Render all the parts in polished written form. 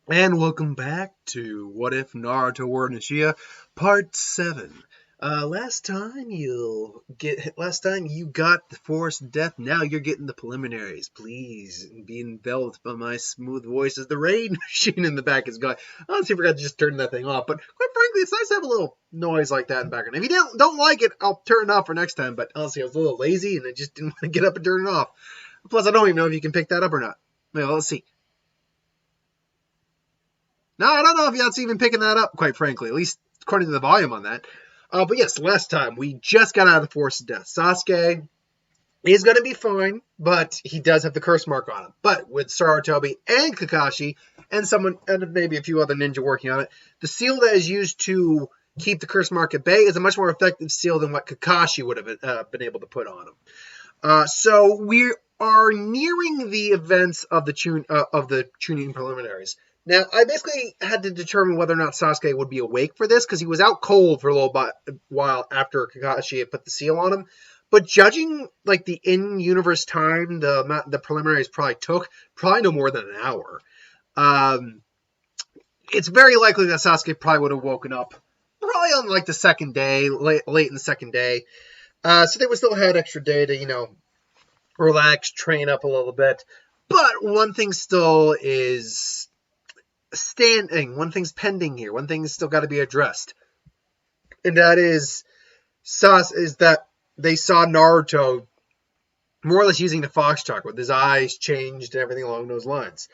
And welcome back to What If Naruto Were an Uchiha, Part 7. Last time you got the forced death, now you're getting the preliminaries. Please be enveloped by my smooth voice as the raid machine in the back is going. I honestly forgot to just turn that thing off, but quite frankly, it's nice to have a little noise like that in the background. If you don't like it, I'll turn it off for next time, but honestly, I was a little lazy and I just didn't want to get up and turn it off. Plus, I don't even know if you can pick that up or not. Well, let's see. No, I don't know if that's even picking that up, quite frankly, at least according to the volume on that. But yes, last time we just got out of the Force of Death. Sasuke is going to be fine, but he does have the curse mark on him. But with Sarutobi and Kakashi and someone and maybe a few other ninja working on it, the seal that is used to keep the curse mark at bay is a much more effective seal than what Kakashi would have been able to put on him. So we are nearing the events of the Chunin preliminaries. Now, I basically had to determine whether or not Sasuke would be awake for this, because he was out cold for a little while after Kakashi had put the seal on him. But judging like the in-universe time the preliminaries probably no more than an hour. It's very likely that Sasuke probably would have woken up probably on like the second day, late in the second day. So they would still had extra day to, relax, train up a little bit. But one thing still is standing. One thing's pending here. One thing's still got to be addressed. And that is that they saw Naruto more or less using the fox talk with his eyes changed and everything along those lines.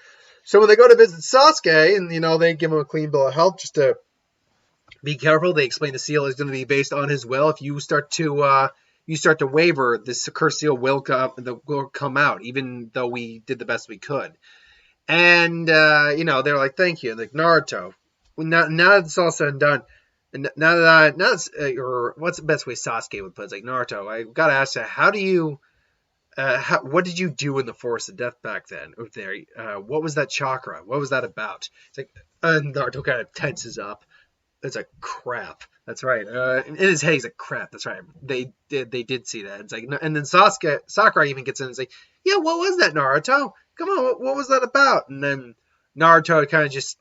So when they go to visit Sasuke and, they give him a clean bill of health just to be careful. They explain the seal is going to be based on his will. If you start to waver, this cursed seal will come out, even though we did the best we could. And they're like, "Thank you." And like, Naruto, now that it's all said and done, and what's the best way Sasuke would put it? It's like, Naruto, I gotta ask you, how do you, what did you do in the Force of Death back then? What was that chakra? What was that about? It's like, Naruto kind of tenses up. It's like, crap. That's right. In his head, he's like, crap. That's right. They did see that. It's like, and then Sakura even gets in and is like, yeah, what was that, Naruto? Come on, what was that about? And then Naruto kind of just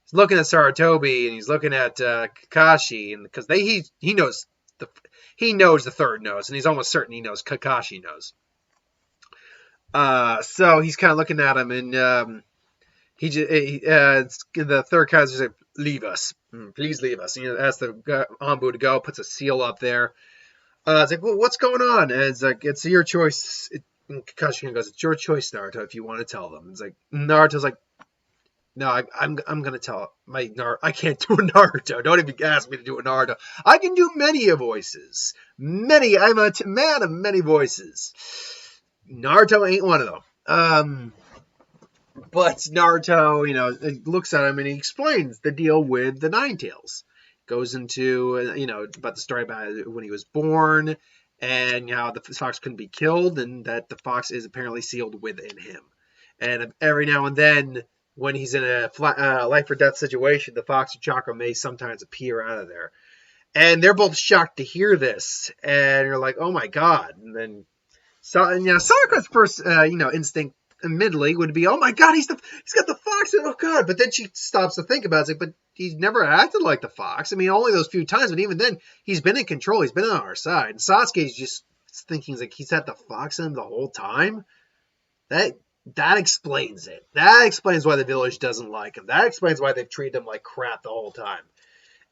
is looking at Sarutobi and he's looking at Kakashi, and because he knows the third knows, and he's almost certain he knows Kakashi knows. So he's kind of looking at him, and the third Kaiser's like, leave us. Please leave us. And he asks the Anbu to go, puts a seal up there. It's like, well, what's going on? And it's like, it's your choice. And Kakashi goes, it's your choice, Naruto, if you want to tell them. It's like, Naruto's like, no, I'm going to tell I can't do a Naruto. Don't even ask me to do a Naruto. I can do many voices. I'm a man of many voices. Naruto ain't one of them. But Naruto, looks at him and he explains the deal with the Nine Tails. Goes into, about the story about when he was born and how the fox couldn't be killed and that the fox is apparently sealed within him. And every now and then, when he's in a life or death situation, the fox or chakra may sometimes appear out of there. And they're both shocked to hear this. And you're like, oh my God. And then, Sakura's first, instinct admittedly would be, oh my God, he's got the fox, oh God. But then she stops to think about it. It's like, but he's never acted like the fox. I mean, only those few times, but even then, he's been in control. He's been on our side. And Sasuke's just thinking, like, he's had the fox in him the whole time. That explains it. That explains why the village doesn't like him. That explains why they've treated him like crap the whole time.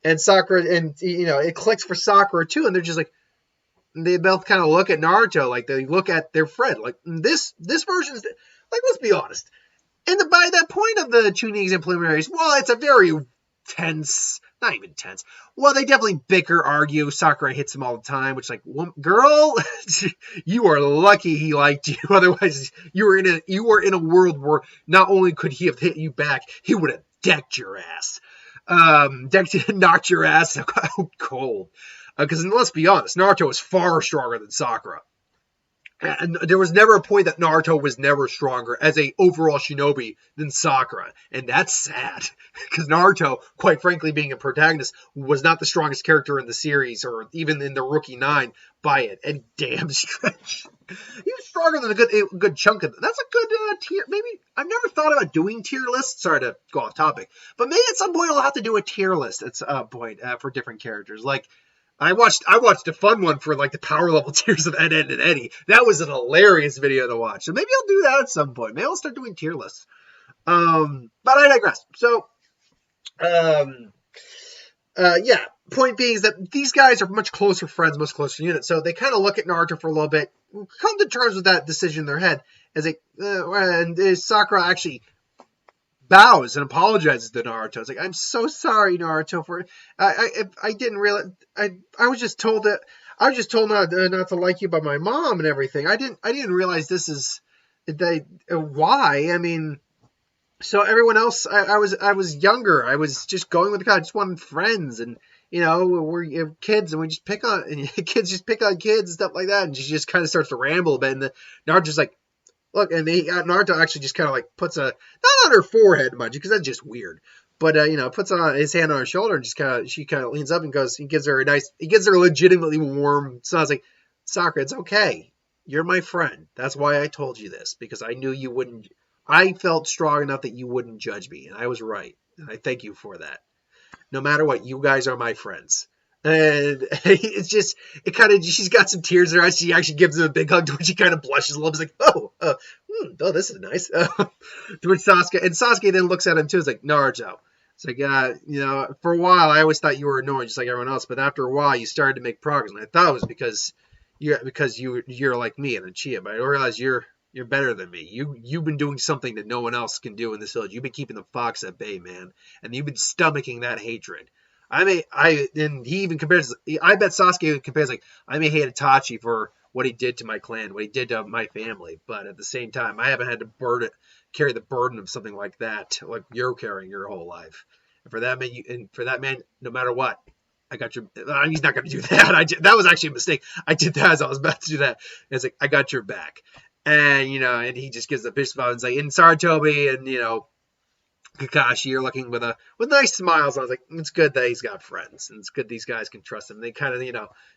And Sakura, and it clicks for Sakura too, and they're just like, they both kind of look at Naruto like they look at their friend. Like, this version's, like, let's be honest. And by that point of the Chunin exam preliminaries, well, it's a very tense, not even tense. Well, they definitely bicker, argue. Sakura hits him all the time, which, like, girl, you are lucky he liked you. Otherwise, you were in a world where not only could he have hit you back, he would have decked your ass. Knocked your ass out cold. Because let's be honest, Naruto is far stronger than Sakura. And there was never a point that Naruto was never stronger as a overall shinobi than Sakura. And that's sad. Because Naruto, quite frankly, being a protagonist, was not the strongest character in the series or even in the Rookie 9 by it. And damn stretch. He was stronger than a good chunk of it. That's a good tier. Maybe I've never thought about doing tier lists. Sorry to go off topic. But maybe at some point I'll have to do a tier list at some point for different characters. Like, I watched a fun one for like the power level tiers of Ed, Ed, and Eddie. That was an hilarious video to watch. So maybe I'll do that at some point. Maybe I'll start doing tier lists. But I digress. So, yeah. Point being is that these guys are much closer friends, much closer units. So they kind of look at Naruto for a little bit, come to terms with that decision in their head, as and Sakura actually bows and apologizes to Naruto. It's like, I'm so sorry, Naruto, for I didn't realize I was just told not to like you by my mom and everything. I didn't realize this is why. I mean, so everyone else, I was younger. I was just going with the crowd. I just wanted friends, and we're kids, and we just pick on kids, kids and stuff like that. And she just kind of starts to ramble a bit, and Naruto's like, look, and Naruto actually just kind of like puts not on her forehead much, because that's just weird. But puts on his hand on her shoulder and she kind of leans up and goes. He gives her a legitimately warm. So I was like, Sakura, it's okay. You're my friend. That's why I told you this, because I knew you wouldn't. I felt strong enough that you wouldn't judge me, and I was right. And I thank you for that. No matter what, you guys are my friends. And it's just, she's got some tears in her eyes. She actually gives him a big hug, to which he kind of blushes a little bit. He's like, oh, this is nice. To which Sasuke then looks at him too. It's like, Naruto. It's like, for a while, I always thought you were annoying, just like everyone else. But after a while, you started to make progress. And I thought it was because you're like me and Uchiha. But I realized you're better than me. You've been doing something that no one else can do in this village. You've been keeping the fox at bay, man. And you've been stomaching that hatred. And he even compares, I bet Sasuke compares, like, I may hate Itachi for what he did to my clan, what he did to my family, but at the same time, I haven't had to carry the burden of something like that, like you're carrying your whole life. And for that man, no matter what, I got your, he's not going to do that. That was actually a mistake. I did that as I was about to do that. And it's like, I got your back. And, and he just gives the fist bump and it's like, and Sarutobi and, Kakashi, you're looking with nice smiles. I was like, it's good that he's got friends, and it's good these guys can trust him. They kind of,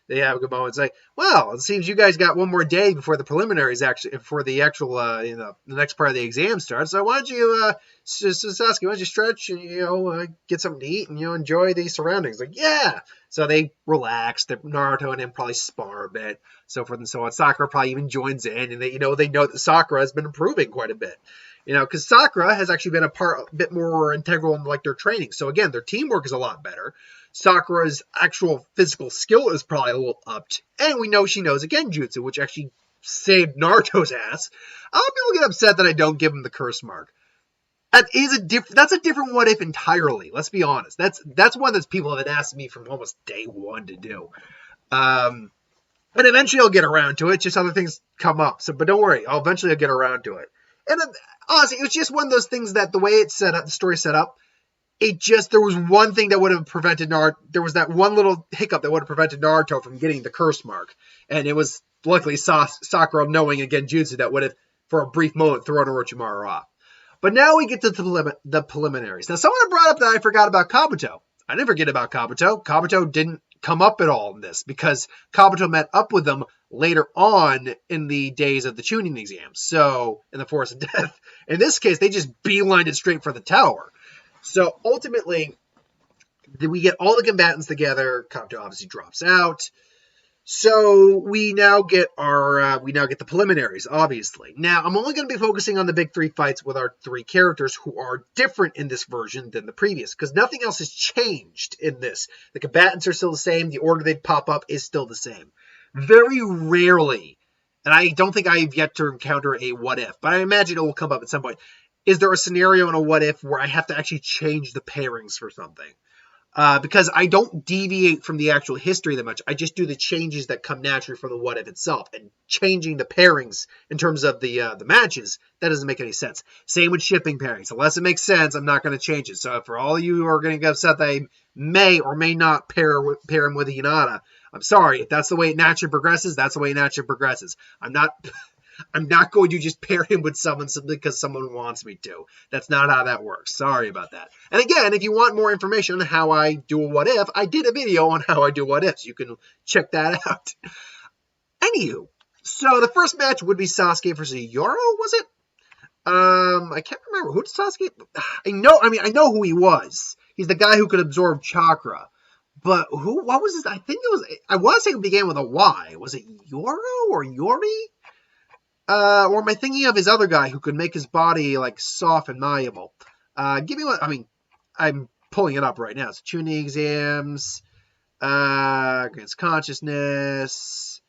they have a good moment. It's like, well, it seems you guys got one more day before the preliminaries, actually, for the actual, the next part of the exam starts. So why don't you, Sasuke, why don't you stretch and, get something to eat and, enjoy the surroundings? Like, yeah. So they relax. Naruto and him probably spar a bit, so forth and so on. Sakura probably even joins in, and they know that Sakura has been improving quite a bit. Because Sakura has actually been a bit more integral in like their training. So again, their teamwork is a lot better. Sakura's actual physical skill is probably a little upped. And we know she knows a Genjutsu, which actually saved Naruto's ass. A lot of people get upset that I don't give him the curse mark. That's a different what if entirely. Let's be honest. That's one that people have asked me from almost day one to do. And eventually I'll get around to it. Just other things come up. So, but don't worry, I'll eventually get around to it. And honestly, it was just one of those things that the way it's set up, the story set up, there was one thing that would have prevented Naruto. There was that one little hiccup that would have prevented Naruto from getting the curse mark. And it was luckily Sakura knowing a Genjutsu that would have, for a brief moment, thrown Orochimaru off. But now we get to the preliminaries. Now, someone brought up that I forgot about Kabuto. I didn't forget about Kabuto. Kabuto didn't come up at all in this because Kabuto met up with them later on in the days of the Chunin exam. So, in the Forest of Death. In this case, they just beelined it straight for the tower. So, ultimately, we get all the combatants together. Kabuto obviously drops out. So, we now get the preliminaries, obviously. Now, I'm only going to be focusing on the big three fights with our three characters who are different in this version than the previous, because nothing else has changed in this. The combatants are still the same. The order they pop up is still the same. Very rarely, and I don't think I've yet to encounter a what if, but I imagine it will come up at some point. Is there a scenario in a what if where I have to actually change the pairings for something? Because I don't deviate from the actual history that much. I just do the changes that come naturally from the what if itself. And changing the pairings in terms of the matches, that doesn't make any sense. Same with shipping pairings. Unless it makes sense, I'm not going to change it. So for all of you who are going to get upset that I may or may not pair him with Hinata, I'm sorry. If that's the way it naturally progresses, that's the way it naturally progresses. I'm not going to just pair him with someone simply because someone wants me to. That's not how that works. Sorry about that. And again, if you want more information on how I do a what if, I did a video on how I do what ifs. You can check that out. Anywho, so the first match would be Sasuke versus Yoro, was it? I can't remember. Who did Sasuke? I know who he was. He's the guy who could absorb chakra. But what was his? I want to say it began with a Y. Was it Yoro or Yori? Or am I thinking of his other guy who could make his body like soft and malleable? Give me what, I'm pulling it up right now. It's tuning exams, grants consciousness,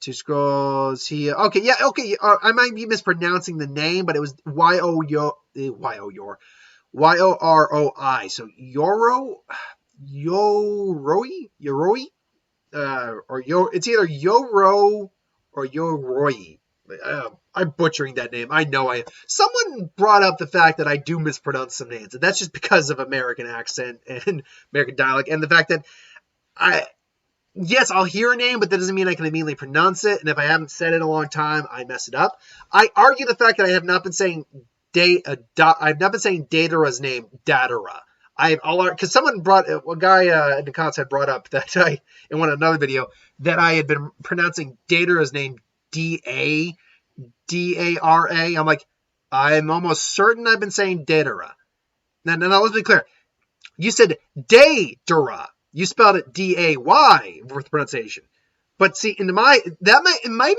2 scrolls. I might be mispronouncing the name, but it was Y-O-R-O-I. So Yoroi? It's either Yoro or Yoroi. I'm butchering that name. I know I am. Someone brought up the fact that I do mispronounce some names, and that's just because of American accent and American dialect, and the fact that I'll hear a name, but that doesn't mean I can immediately pronounce it, and if I haven't said it in a long time, I mess it up. I argue the fact that I have not been saying Datara's name Datara. Because someone a guy in the comments had brought up that in another video that I had been pronouncing Datara's name D-A-R-A. I'm like, I'm almost certain I've been saying Datara. Now, let's be clear. You said Datara. You spelled it D-A-Y with pronunciation. But see, maybe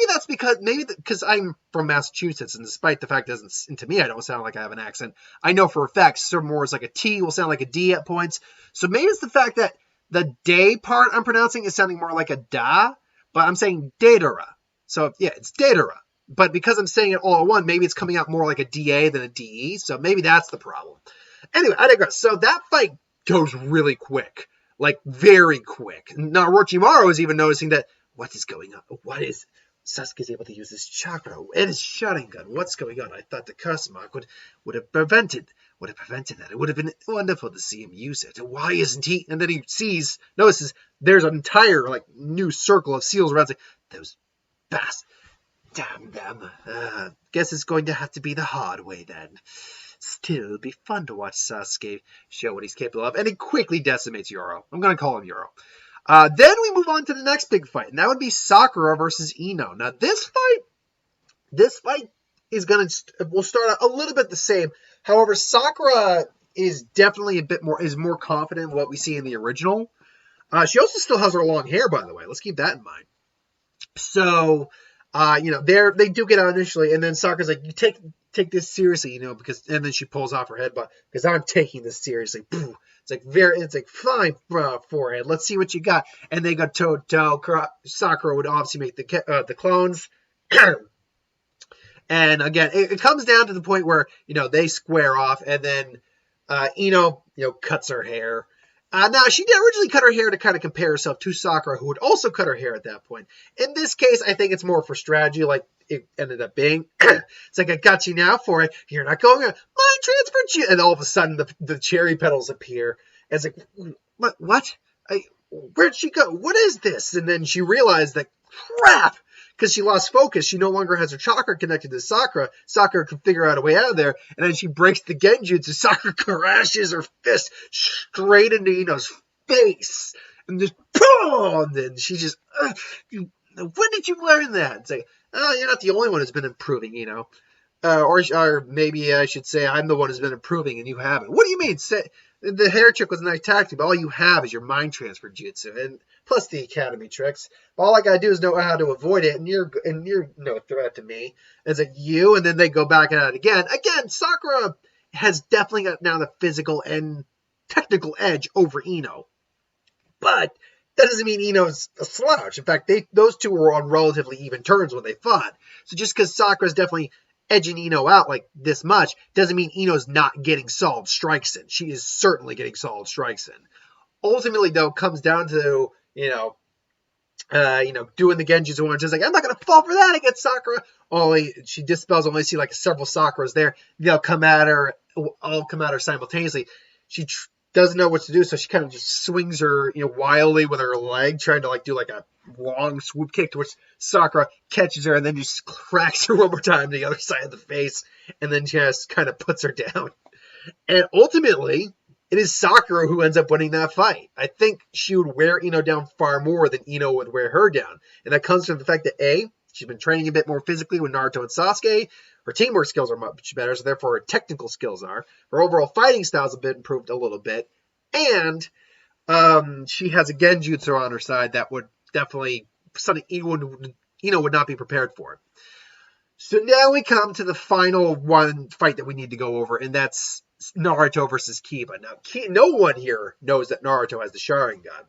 that's because I'm from Massachusetts, and despite the fact to me I don't sound like I have an accent, I know for a fact more is like a T will sound like a D at points. So maybe it's the fact that the day part I'm pronouncing is sounding more like a da, but I'm saying Datara. So yeah, it's Datara. But because I'm saying it all at once, maybe it's coming out more like a DA than a DE. So maybe that's the problem. Anyway, I digress. So that fight goes really quick. Like, very quick. Now, Orochimaru is even noticing that, what is going on? What is... Sasuke's able to use his chakra and his Sharingan. What's going on? I thought the curse mark would have prevented that. It would have been wonderful to see him use it. Why isn't he? And then he notices there's an entire, new circle of seals around. Those bastards. Damn them. Guess it's going to have to be the hard way then. Still, it'll be fun to watch Sasuke show what he's capable of. And he quickly decimates Yoro. I'm going to call him Yoro. Then we move on to the next big fight, and that would be Sakura versus Ino. Now, this fight is will start out a little bit the same. However, Sakura is definitely more confident in what we see in the original. She also still has her long hair, by the way. Let's keep that in mind. So, they do get out initially, and then Sakura's like, you take this seriously, and then she pulls off her headbutt, because I'm taking this seriously. It's like fine, forehead. Let's see what you got. And they go toe to toe. Sakura would obviously make the clones. And again, it comes down to the point where, they square off, and then Ino, cuts her hair. Now, she did originally cut her hair to kind of compare herself to Sakura, who would also cut her hair at that point. In this case, I think it's more for strategy, like it ended up being. It's like, I got you now for it. You're not going to mind transfer. And all of a sudden, the cherry petals appear. And it's like, what? Where'd she go? What is this? And then she realized that, crap, because she lost focus. She no longer has her chakra connected to Sakura. Sakura can figure out a way out of there. And then she breaks the genjutsu. Sakura crashes her fist straight into Ino's face. And just, boom! And then she just, when did you learn that? It's like, you're not the only one who's been improving, or maybe I should say I'm the one who's been improving and you haven't. What do you mean? The hair trick was a nice tactic, but all you have is your mind transfer jutsu, and plus the academy tricks. All I gotta do is know how to avoid it, and you're no threat to me. It's like you, and then they go back at it again. Again, Sakura has definitely got now the physical and technical edge over Ino, but that doesn't mean Ino's a slouch. In fact, those two were on relatively even terms when they fought. So just because Sakura's definitely edging Ino out like this much doesn't mean Ino's not getting solid strikes in. She is certainly getting solid strikes in. Ultimately, though, it comes down to, doing the genjutsu one. Just like, I'm not going to fall for that against Sakura. She dispels, only see like several Sakuras there. They'll come at her, all come at her simultaneously. She doesn't know what to do, so she kind of just swings her, wildly with her leg, trying to like do like a long swoop kick, to which Sakura catches her and then just cracks her one more time to the other side of the face, and then just kind of puts her down. And ultimately, it is Sakura who ends up winning that fight. I think she would wear Ino down far more than Ino would wear her down. And that comes from the fact that A, she's been training a bit more physically with Naruto and Sasuke. Her teamwork skills are much better, so therefore her technical skills are. Her overall fighting styles have been improved a little bit. And she has a Genjutsu on her side that would definitely, something Ino would not be prepared for. So now we come to the final one fight that we need to go over, and that's Naruto versus Kiba. Now, no one here knows that Naruto has the Sharingan.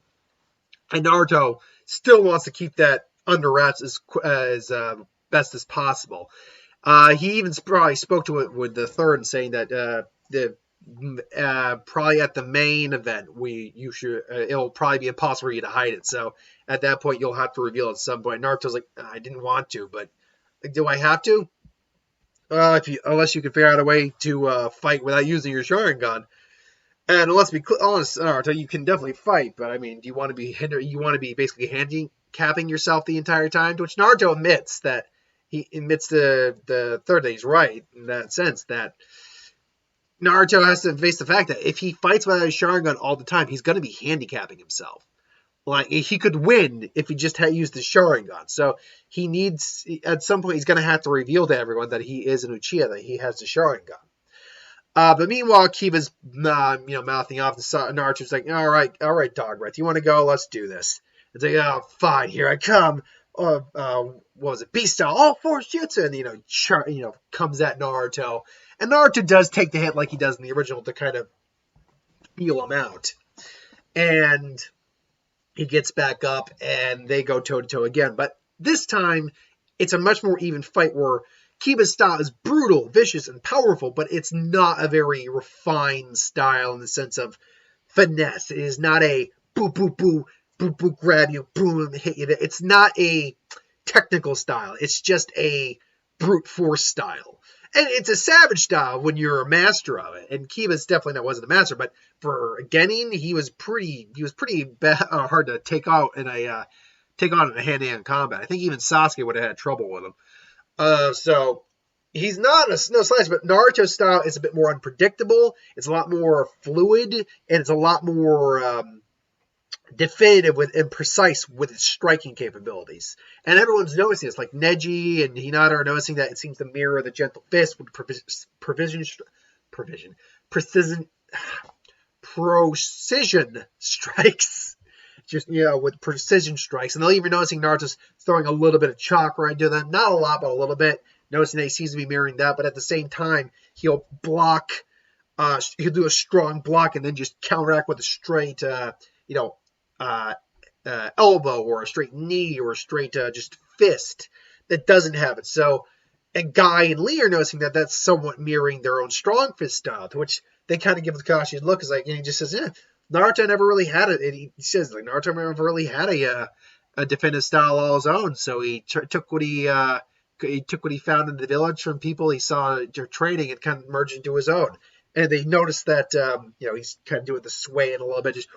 And Naruto still wants to keep that under wraps as best as possible. He even probably spoke to it with the third, saying that probably at the main event, it'll probably be impossible for you to hide it. So at that point, you'll have to reveal it at some point. Naruto's like, I didn't want to, but do I have to? Unless you can figure out a way to fight without using your Sharingan. And let's be honest, Naruto, you can definitely fight, but I mean, do you want to be You want to be basically handicapping yourself the entire time? To which Naruto admits that the third that he's right in that sense, that Naruto has to face the fact that if he fights without his Sharingan all the time, he's going to be handicapping himself. Like, he could win if he just had used his Sharingan. So he needs, at some point, he's going to have to reveal to everyone that he is an Uchiha, that he has the Sharingan. But meanwhile, Kiba's, mouthing off. Naruto's like, all right, dog breath. You want to go? Let's do this. It's like, oh, fine, here I come. What was it? Beast style, all force jutsu. And, comes at Naruto. And Naruto does take the hit like he does in the original to kind of feel him out. And he gets back up, and they go toe-to-toe again. But this time, it's a much more even fight where Kiba's style is brutal, vicious, and powerful, but it's not a very refined style in the sense of finesse. It is not a boo, boo, boo, boo, boo, grab you, boom, hit you. It's not a technical style. It's just a brute force style. And it's a savage style when you're a master of it. And Kiba's definitely wasn't a master, but for Genin, he was pretty hard to take on in a hand-to-hand combat. I think even Sasuke would have had trouble with him. So he's not no slouch, but Naruto's style is a bit more unpredictable. It's a lot more fluid, and it's a lot more definitive and precise with its striking capabilities. And everyone's noticing this, like Neji and Hinata are noticing that it seems to mirror the gentle fist with precision strikes. Just, with precision strikes. And they're even noticing Naruto's throwing a little bit of chakra into them. Not a lot, but a little bit. Noticing that he seems to be mirroring that, but at the same time, he'll block, he'll do a strong block and then just counteract with a straight, elbow or a straight knee or a straight just fist that doesn't have it. So, and Guy and Lee are noticing that that's somewhat mirroring their own strong fist style, to which they kind of give the cautious look. Is like, and he just says, Naruto never really had it. And he says, like, Naruto never really had a definitive style all his own. So he took what he found in the village from people he saw training and kind of merged into his own. And they noticed that, he's kind of doing the sway in a little bit, just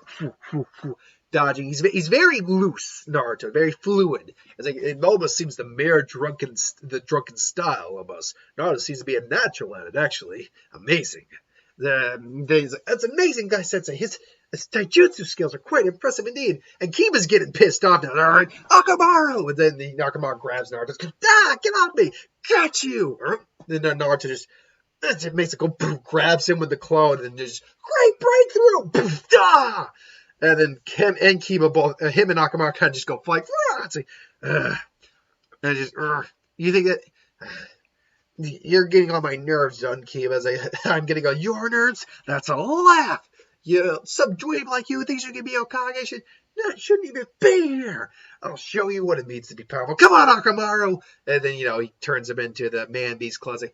dodging. He's very loose, Naruto, very fluid. It's like, it almost seems to mirror the drunken style almost. Naruto seems to be a natural at it, actually. Amazing. That's amazing, Guy Sensei. His taijutsu skills are quite impressive indeed. And Kiba's getting pissed off now. All right, Akamaru! And then the Akamaru grabs Naruto. Goes, get off me! Got you! And then Naruto just makes it go, boom, grabs him with the claw, and then just, great breakthrough! Boom, and then him and Kiba both, him and Akamaru kind of just go flying. It's like, and just, you think that... You're getting on my nerves, John Kiba. I'm getting on your nerves? That's a laugh. Some dweeb like you thinks you can be Okage? Shouldn't even be here. I'll show you what it means to be powerful. Come on, Akamaru. And then, he turns him into the man beast closet.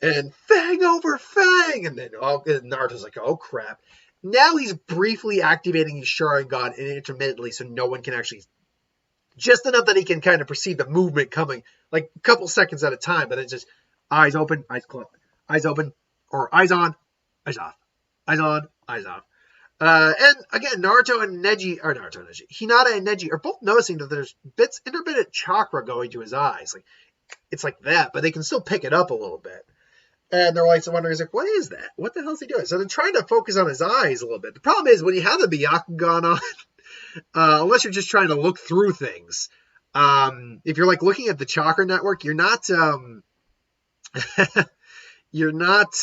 And Fang over Fang. And then Naruto's like, oh, crap. Now he's briefly activating his Sharingan intermittently so no one can actually... Just enough that he can kind of perceive the movement coming, like a couple seconds at a time, but it's just eyes open, eyes closed, eyes open, or eyes on, eyes off, eyes on, eyes off. And again, Naruto and Neji, Hinata and Neji are both noticing that there's intermittent chakra going to his eyes. Like, it's like that, but they can still pick it up a little bit. And they're like, so wondering, what is that? What the hell is he doing? So they're trying to focus on his eyes a little bit. The problem is when you have the Byakugan on, unless you're just trying to look through things, if you're like looking at the chakra network, you're not you're not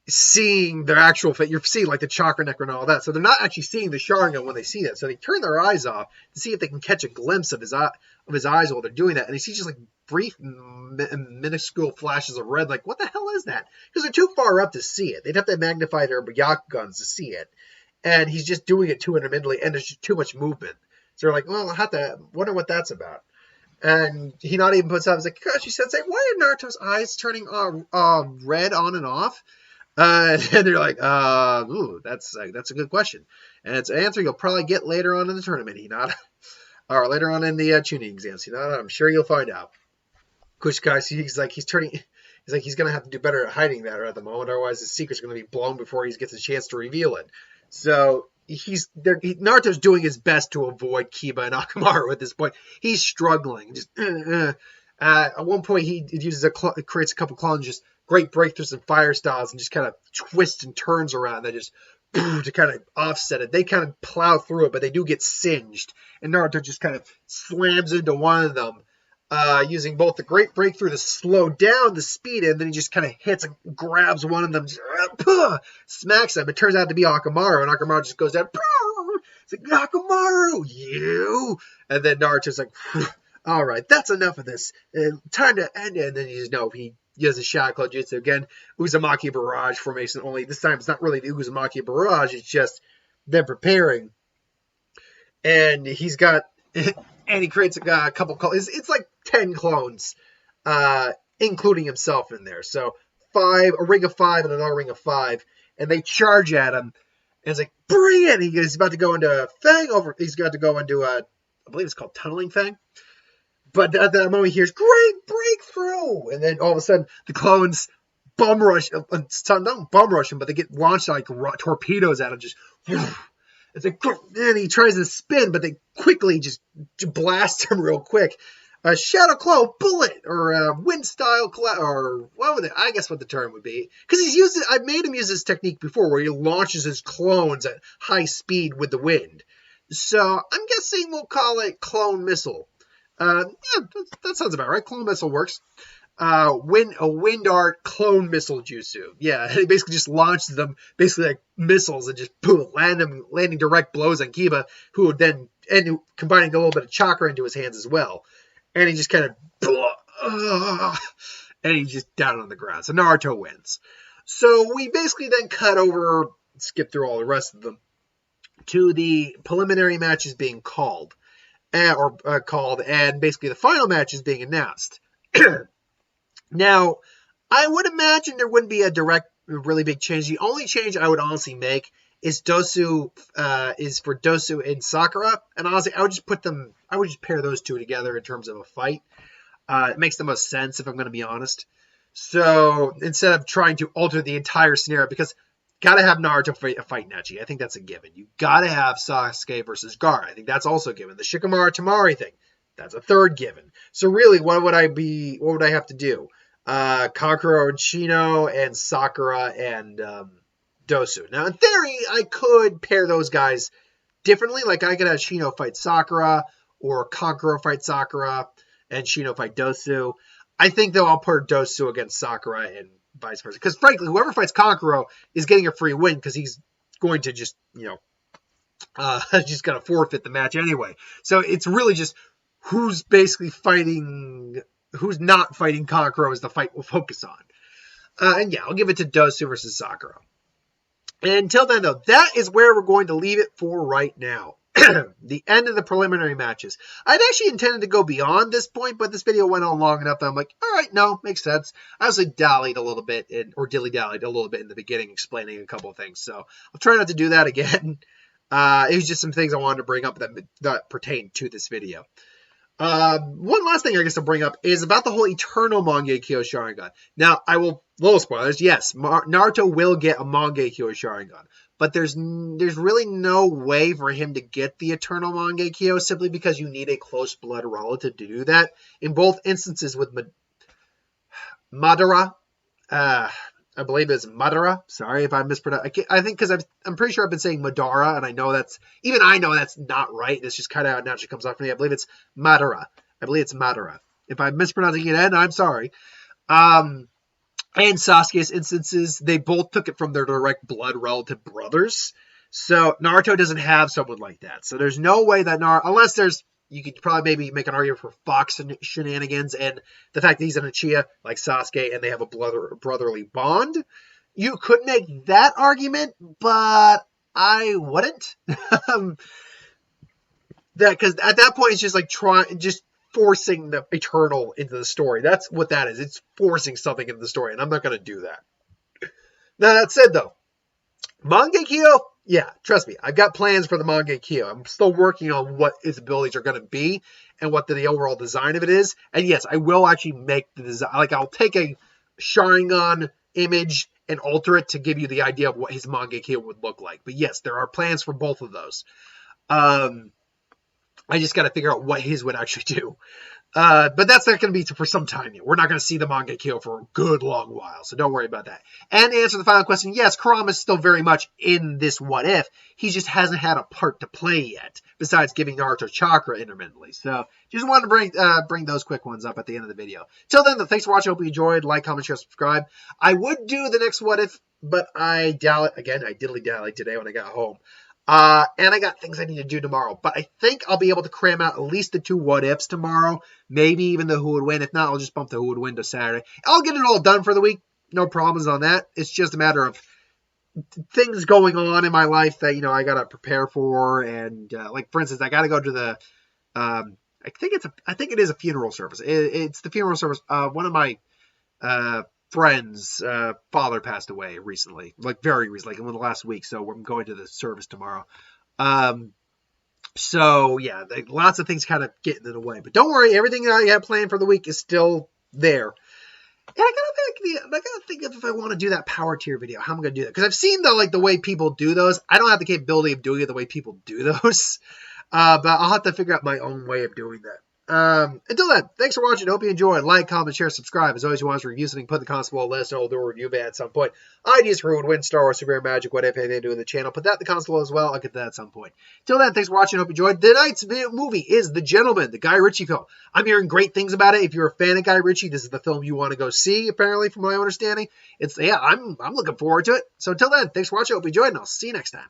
seeing their actual fit. You're seeing like the chakra network and all that. So they're not actually seeing the Sharingan when they see that. So they turn their eyes off to see if they can catch a glimpse of his eyes while they're doing that. And they see just like brief, minuscule flashes of red. Like, what the hell is that? Because they're too far up to see it. They'd have to magnify their Byakugans to see it. And he's just doing it too intermittently, and there's just too much movement. So they're like, well, I have to wonder what that's about. And he not even puts up, he's like, gosh, Sensei, why are Naruto's eyes turning red on and off? And they're like, ooh, that's a good question. And it's an answer you'll probably get later on in the tournament, Hinata. Or later on in the Chunin exams, Hinata. I'm sure you'll find out. Kushkai, he's like, he's going to have to do better at hiding that at the moment, otherwise his secret's going to be blown before he gets a chance to reveal it. So Naruto's doing his best to avoid Kiba and Akamaru at this point. He's struggling. Just at one point, he creates a couple clones, just great breakthroughs and fire styles, and just kind of twists and turns around. They just to kind of offset it. They kind of plow through it, but they do get singed. And Naruto just kind of slams into one of them, using both the great breakthrough to slow down the speed, and then he just kind of hits and grabs one of them, just, smacks them. It turns out to be Akamaru, and Akamaru just goes down. It's like, Akamaru, you! And then Naruto's like, all right, that's enough of this. Time to end it. And then you just know he does a Shadow Jutsu again. Uzumaki Barrage formation only. This time it's not really the Uzumaki Barrage, it's just them preparing. And he's got... And he creates a couple clones. It's like 10 clones, including himself in there. So a ring of 5 and another ring of 5. And they charge at him. And it's like, bring it! He's about to go into Fang over. He's got to go into I believe it's called Tunneling Fang. But at that moment he hears, great breakthrough! And then all of a sudden the clones bum rush. Not bum rush him, but they get launched like torpedoes at him. Just... It's like, and he tries to spin, but they quickly just blast him real quick. A Shadow Claw Bullet, or a Wind Style Claw, or what would I guess what the term would be. Because I've made him use this technique before, where he launches his clones at high speed with the wind. So I'm guessing we'll call it Clone Missile. Yeah, that sounds about right. Clone Missile works. A wind art clone missile jutsu. Yeah, he basically just launches them basically like missiles and just boom, landing direct blows on Kiba, who would then end combining a little bit of chakra into his hands as well. And he just kind of and he's just down on the ground. So Naruto wins. So we basically then cut over, skip through all the rest of them, to the preliminary matches being called, and basically the final match is being announced. Now, I would imagine there wouldn't be a direct, really big change. The only change I would honestly make is for Dosu and Sakura. And honestly, I would just pair those two together in terms of a fight. It makes the most sense, if I'm going to be honest. So, instead of trying to alter the entire scenario, because gotta have Naruto fight Neji. I think that's a given. You gotta have Sasuke versus Gaara. I think that's also a given. The Shikamaru Tamari thing, that's a third given. So really, what would I have to do? Kankuro and Shino, and Sakura and Dosu. Now, in theory, I could pair those guys differently. Like, I could have Shino fight Sakura, or Kankuro fight Sakura, and Shino fight Dosu. I think, though, I'll put Dosu against Sakura and vice versa. Because, frankly, whoever fights Kankuro is getting a free win, because he's going to just, just going to forfeit the match anyway. So it's really just who's basically fighting... Who's not fighting Kankuro is the fight we'll focus on. And yeah, I'll give it to Dosu versus Sakura. And until then, though, that is where we're going to leave it for right now. The end of the preliminary matches. I'd actually intended to go beyond this point, but this video went on long enough that I'm like, all right, no, makes sense. I also dilly-dallied a little bit in the beginning, explaining a couple of things. So I'll try not to do that again. It was just some things I wanted to bring up that pertain to this video. One last thing I guess to bring up is about the whole Eternal Mangekyo Sharingan. Now, I will, little spoilers, yes, Naruto will get a Mangekyo Sharingan. But there's really no way for him to get the Eternal Mangekyo simply because you need a close blood relative to do that. In both instances with Madara, I believe it's Madara. Sorry if I mispronounced. I think because I'm pretty sure I've been saying Madara, and I know that's not right. It's just kind of how it naturally comes off for me. I believe it's Madara. If I'm mispronouncing it, Ed, I'm sorry. And Sasuke's instances, they both took it from their direct blood relative brothers. So Naruto doesn't have someone like that. So there's no way that unless you could probably maybe make an argument for Fox shenanigans and the fact that he's an Uchiha like Sasuke and they have a brotherly bond. You could make that argument, but I wouldn't. Because at that point, it's just like forcing the Eternal into the story. That's what that is. It's forcing something into the story, and I'm not going to do that. Now, that said, though, Mangekyo, yeah, trust me, I've got plans for the Mangekyo. I'm still working on what its abilities are going to be and what the overall design of it is. And yes, I will actually make the design. Like, I'll take a Sharingan image and alter it to give you the idea of what his Mangekyo would look like. But yes, there are plans for both of those. I just got to figure out what his would actually do. But that's not going to be for some time yet. We're not going to see the Mangekyo for a good long while, so don't worry about that. And to answer the final question, yes, Kurama's still very much in this what if. He just hasn't had a part to play yet, besides giving Naruto chakra intermittently. So just wanted to bring those quick ones up at the end of the video. Till then, thanks for watching. Hope you enjoyed. Like, comment, share, subscribe. I would do the next what if, but I doubt it. Again, I diddly-dally today when I got home. And I got things I need to do tomorrow. But I think I'll be able to cram out at least the 2 what-ifs tomorrow. Maybe even the who would win. If not, I'll just bump the who would win to Saturday. I'll get it all done for the week. No problems on that. It's just a matter of things going on in my life that, I got to prepare for. And, like, for instance, I got to go to the, I think it is a funeral service. It's the funeral service. One of my, friend's father passed away recently, like very recently, like in the last week. So I'm going to the service tomorrow. So yeah, lots of things kind of getting in the way, but don't worry, everything that I have planned for the week is still there. And I gotta think if I want to do that power tier video, how I'm gonna do that, because I've seen the way people do those. I don't have the capability of doing it the way people do those, but I'll have to figure out my own way of doing that. Until then, thanks for watching. Hope you enjoyed. Like, comment, share, subscribe. As always, you want to review something, put the comments below. Let us know. We'll do a review at some point. Ideas for who would win, Star Wars, Super Magic, whatever they do in the channel. Put that in the comments below as well. I'll get to that at some point. Till then, thanks for watching. Hope you enjoyed. Tonight's movie is The Gentleman, the Guy Ritchie film. I'm hearing great things about it. If you're a fan of Guy Ritchie, this is the film you want to go see, apparently, from my understanding. I'm looking forward to it. So until then, thanks for watching. Hope you enjoyed, and I'll see you next time.